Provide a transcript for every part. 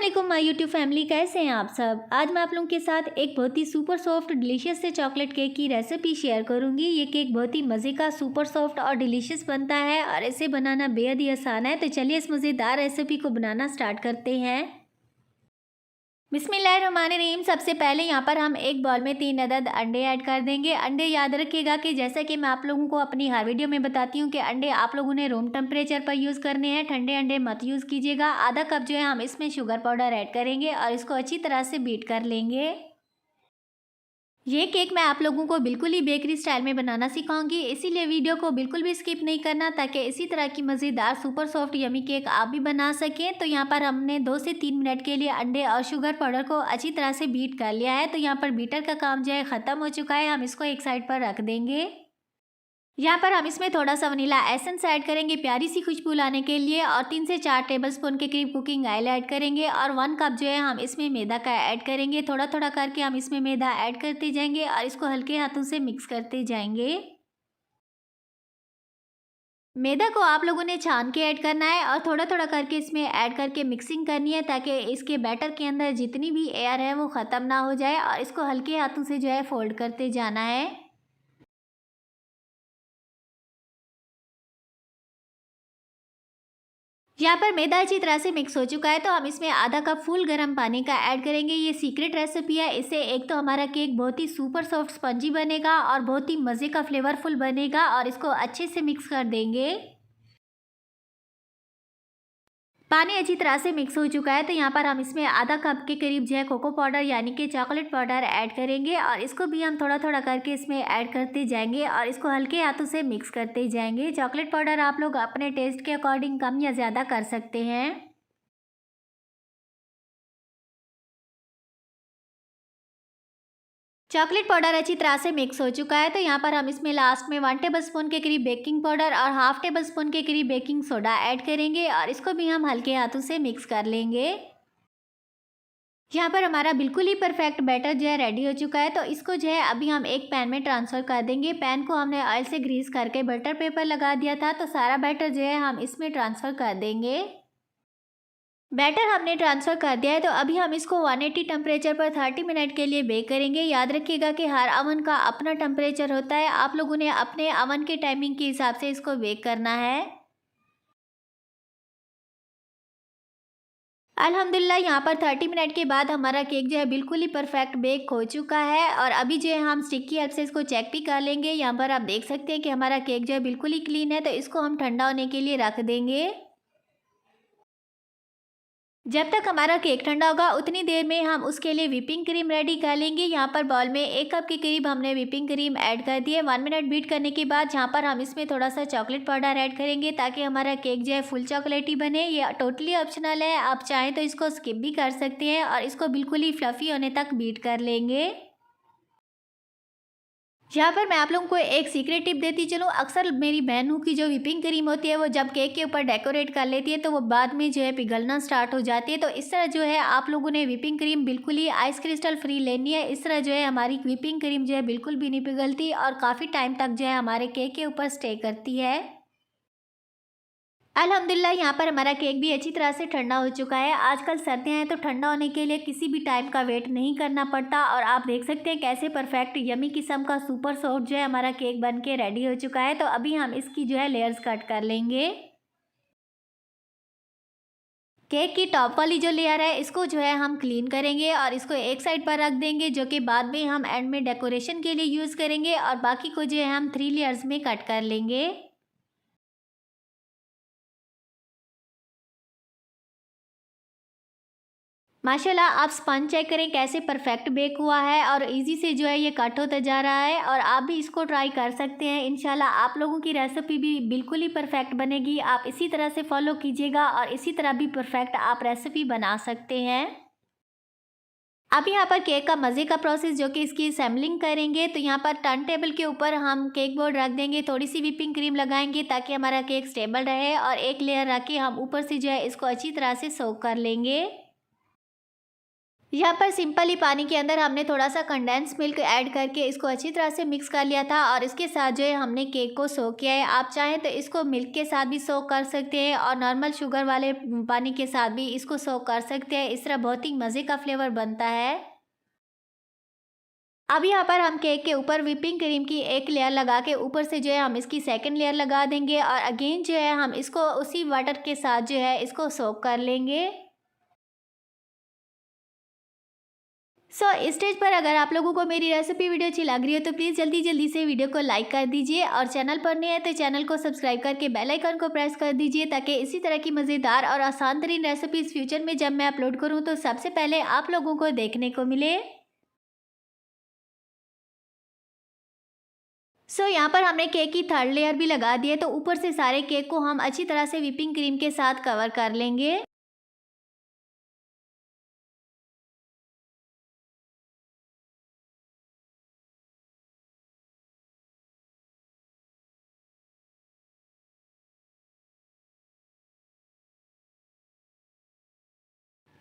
अस्सलाम my YouTube family, कैसे हैं आप सब। आज मैं आप लोगों के साथ एक बहुत ही सुपर सॉफ्ट डिलीशियस से चॉकलेट केक की रेसिपी शेयर करूंगी। ये केक बहुत ही मज़े का सुपर सॉफ्ट और डिलीशियस बनता है और इसे बनाना बेहद ही आसान है। तो चलिए इस मज़ेदार रेसिपी को बनाना स्टार्ट करते हैं। बिस्मिल्लाहिर्रहमानिर्रहीम। सबसे पहले यहाँ पर हम एक बॉल में 3 अदद अंडे ऐड कर देंगे। अंडे याद रखिएगा कि जैसा कि मैं आप लोगों को अपनी हर वीडियो में बताती हूँ कि अंडे आप लोगों ने रूम टेम्परेचर पर यूज़ करने हैं, ठंडे अंडे मत यूज़ कीजिएगा। आधा कप जो है हम इसमें शुगर पाउडर ऐड करेंगे और इसको अच्छी तरह से बीट कर लेंगे। ये केक मैं आप लोगों को बिल्कुल ही बेकरी स्टाइल में बनाना सिखाऊंगी, इसीलिए वीडियो को बिल्कुल भी स्किप नहीं करना ताकि इसी तरह की मज़ेदार सुपर सॉफ्ट यमी केक आप भी बना सकें। तो यहाँ पर हमने 2 से 3 मिनट के लिए अंडे और शुगर पाउडर को अच्छी तरह से बीट कर लिया है। तो यहाँ पर बीटर का काम जो है ख़त्म हो चुका है, हम इसको एक साइड पर रख देंगे। यहाँ पर हम इसमें थोड़ा सा वनीला एसेंस ऐड करेंगे प्यारी सी खुशबू लाने के लिए, और 3 से 4 टेबलस्पून के करीब कुकिंग ऑयल ऐड करेंगे, और 1 कप जो है हम इसमें मैदा का ऐड करेंगे। थोड़ा थोड़ा करके हम इसमें मैदा ऐड करते जाएंगे और इसको हल्के हाथों से मिक्स करते जाएंगे। मैदा को आप लोगों ने छान के ऐड करना है और थोड़ा थोड़ा करके इसमें ऐड करके मिक्सिंग करनी है ताकि इसके बैटर के अंदर जितनी भी एयर है वो ख़त्म ना हो जाए, और इसको हल्के हाथों से जो है फोल्ड करते जाना है। यहाँ पर मैदा अच्छी तरह से मिक्स हो चुका है, तो हम इसमें आधा कप फुल गर्म पानी का ऐड करेंगे। ये सीक्रेट रेसिपी है, इससे एक तो हमारा केक बहुत ही सुपर सॉफ्ट स्पंजी बनेगा और बहुत ही मज़े का फ्लेवरफुल बनेगा, और इसको अच्छे से मिक्स कर देंगे। पानी अच्छी तरह से मिक्स हो चुका है, तो यहाँ पर हम इसमें आधा कप के करीब जो है कोको पाउडर यानी कि चॉकलेट पाउडर ऐड करेंगे, और इसको भी हम थोड़ा थोड़ा करके इसमें ऐड करते जाएंगे और इसको हल्के हाथों से मिक्स करते जाएंगे। चॉकलेट पाउडर आप लोग अपने टेस्ट के अकॉर्डिंग कम या ज़्यादा कर सकते हैं। चॉकलेट पाउडर अच्छी तरह से मिक्स हो चुका है, तो यहाँ पर हम इसमें लास्ट में 1 टेबलस्पून के करीब बेकिंग पाउडर और हाफ टेबलस्पून के करीब बेकिंग सोडा ऐड करेंगे, और इसको भी हम हल्के हाथों से मिक्स कर लेंगे। यहाँ पर हमारा बिल्कुल ही परफेक्ट बैटर जो है रेडी हो चुका है, तो इसको जो है अभी हम एक पैन में ट्रांसफ़र कर देंगे। पैन को हमने ऑयल से ग्रीस करके बटर पेपर लगा दिया था, तो सारा बैटर जो है हम इसमें ट्रांसफ़र कर देंगे। बैटर हमने ट्रांसफ़र कर दिया है, तो अभी हम इसको 180 टेम्परेचर पर 30 मिनट के लिए बेक करेंगे। याद रखिएगा कि हर अवन का अपना टेम्परेचर होता है, आप लोगों ने अपने अवन के टाइमिंग के हिसाब से इसको बेक करना है। अल्हम्दुलिल्लाह यहाँ पर 30 मिनट के बाद हमारा केक जो है बिल्कुल ही परफेक्ट बेक हो चुका है, और अभी जो है हम स्टिक की हेल्प से इसको चेक भी कर लेंगे। यहाँ पर आप देख सकते हैं कि हमारा केक जो है बिल्कुल ही क्लीन है, तो इसको हम ठंडा होने के लिए रख देंगे। जब तक हमारा केक ठंडा होगा उतनी देर में हम उसके लिए व्हिपिंग क्रीम रेडी कर लेंगे। यहाँ पर बॉल में 1 कप के करीब हमने व्हिपिंग क्रीम ऐड कर दी है। 1 मिनट बीट करने के बाद यहाँ पर हम इसमें थोड़ा सा चॉकलेट पाउडर ऐड करेंगे ताकि हमारा केक जो है फुल चॉकलेटी बने। ये टोटली ऑप्शनल है, आप चाहें तो इसको स्किप भी कर सकते हैं, और इसको बिल्कुल ही फ्लफ़ी होने तक बीट कर लेंगे। यहाँ पर मैं आप लोगों को एक सीक्रेट टिप देती चलूँ। अक्सर मेरी बहनों की जो व्हिपिंग क्रीम होती है वो जब केक के ऊपर डेकोरेट कर लेती है तो वो बाद में जो है पिघलना स्टार्ट हो जाती है। तो इस तरह जो है आप लोगों ने व्हिपिंग क्रीम बिल्कुल ही आइस क्रिस्टल फ्री लेनी है। इस तरह जो है हमारी व्हिपिंग क्रीम जो है बिल्कुल भी नहीं पिघलती और काफ़ी टाइम तक जो है हमारे केक के ऊपर स्टे करती है। अल्हम्दुलिल्लाह यहाँ पर हमारा केक भी अच्छी तरह से ठंडा हो चुका है। आजकल सर्दियाँ हैं तो ठंडा होने के लिए किसी भी टाइम का वेट नहीं करना पड़ता, और आप देख सकते हैं कैसे परफेक्ट यमी किस्म का सुपर सॉफ्ट जो है हमारा केक बन के रेडी हो चुका है। तो अभी हम इसकी जो है लेयर्स कट कर लेंगे। केक की टॉप वाली जो लेयर है इसको जो है हम क्लीन करेंगे और इसको एक साइड पर रख देंगे, जो कि बाद में हम एंड में डेकोरेशन के लिए यूज़ करेंगे, और बाकी को जो है हम 3 लेयर्स में कट कर लेंगे। माशाल्लाह आप स्पंज चेक करें कैसे परफेक्ट बेक हुआ है, और इजी से जो है ये कट होता जा रहा है, और आप भी इसको ट्राई कर सकते हैं। इंशाल्लाह आप लोगों की रेसिपी भी बिल्कुल ही परफेक्ट बनेगी। आप इसी तरह से फॉलो कीजिएगा और इसी तरह भी परफेक्ट आप रेसिपी बना सकते हैं। अब यहाँ पर केक का मज़े का प्रोसेस जो कि इसकी असेंबलिंग करेंगे, तो यहाँ पर टर्न टेबल के ऊपर हम केक बोर्ड रख देंगे, थोड़ी सी व्हिपिंग क्रीम लगाएंगे ताकि हमारा केक स्टेबल रहे, और एक लेयर रख के हम ऊपर से जो है इसको अच्छी तरह से सोक कर लेंगे। यहाँ पर सिंपल ही पानी के अंदर हमने थोड़ा सा कंडेंस मिल्क ऐड करके इसको अच्छी तरह से मिक्स कर लिया था और इसके साथ जो है हमने केक को सोक किया है। आप चाहें तो इसको मिल्क के साथ भी सोक कर सकते हैं और नॉर्मल शुगर वाले पानी के साथ भी इसको सोक कर सकते हैं। इस तरह बहुत ही मज़े का फ्लेवर बनता है। अब यहाँ पर हम केक के ऊपर व्हिपिंग क्रीम की एक लेयर लगा के ऊपर से जो है हम इसकी सेकंड लेयर लगा देंगे और अगेन जो है हम इसको उसी वाटर के साथ जो है इसको सोक कर लेंगे। इस स्टेज पर अगर आप लोगों को मेरी रेसिपी वीडियो अच्छी लग रही है तो प्लीज़ जल्दी जल्दी से वीडियो को लाइक कर दीजिए और चैनल पर नए हैं तो चैनल को सब्सक्राइब करके बेल आइकन को प्रेस कर दीजिए ताकि इसी तरह की मज़ेदार और आसान तरीन रेसिपीज़ फ्यूचर में जब मैं अपलोड करूँ तो सबसे पहले आप लोगों को देखने को मिले। यहाँ पर हमने केक की थर्ड लेयर भी लगा दी है तो ऊपर से सारे केक को हम अच्छी तरह से व्हिपिंग क्रीम के साथ कवर कर लेंगे।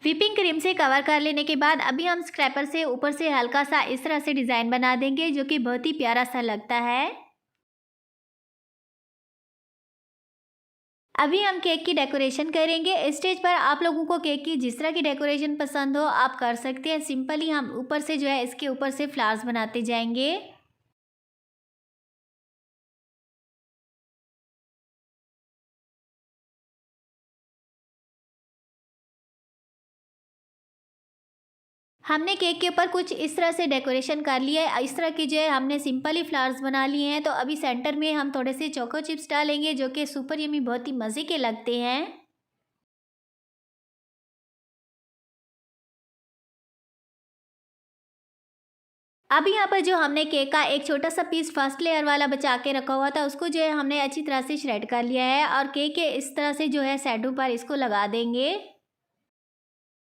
व्हिपिंग क्रीम से कवर कर लेने के बाद अभी हम स्क्रैपर से ऊपर से हल्का सा इस तरह से डिज़ाइन बना देंगे जो कि बहुत ही प्यारा सा लगता है। अभी हम केक की डेकोरेशन करेंगे। स्टेज पर आप लोगों को केक की जिस तरह की डेकोरेशन पसंद हो आप कर सकते हैं। सिंपली हम ऊपर से जो है इसके ऊपर से फ्लावर्स बनाते जाएंगे। हमने केक के ऊपर कुछ इस तरह से डेकोरेशन कर लिया है। इस तरह की जो है हमने सिंपली फ्लावर्स बना लिए हैं। तो अभी सेंटर में हम थोड़े से चोको चिप्स डालेंगे जो कि सुपर यमी बहुत ही मज़े के लगते हैं। अब यहाँ पर जो हमने केक का एक छोटा सा पीस फर्स्ट लेयर वाला बचा के रखा हुआ था उसको जो है हमने अच्छी तरह से श्रेड कर लिया है और केक के इस तरह से जो है साइडों पर इसको लगा देंगे।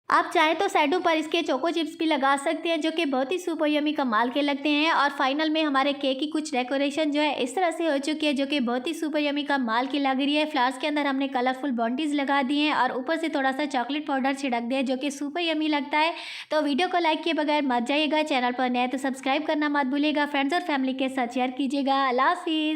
आप चाहें तो साइडों पर इसके चोको चिप्स भी लगा सकते हैं जो कि बहुत ही सुपर यमी कमाल के लगते हैं। और फाइनल में हमारे केक की कुछ डेकोरेशन जो है इस तरह से हो चुकी है जो कि बहुत ही सुपर यमी कमाल की लग रही है। फ्लावर्स के अंदर हमने कलरफुल बॉन्टीज लगा दी हैं और ऊपर से थोड़ा सा चॉकलेट पाउडर छिड़क दिया जो कि सुपर यमी लगता है। तो वीडियो को लाइक किए बगैर मत जाइएगा। चैनल पर नए तो सब्सक्राइब करना मत भूलिएगा। फ्रेंड्स और फैमिली के साथ शेयर कीजिएगा। अल्लाह हाफिज़।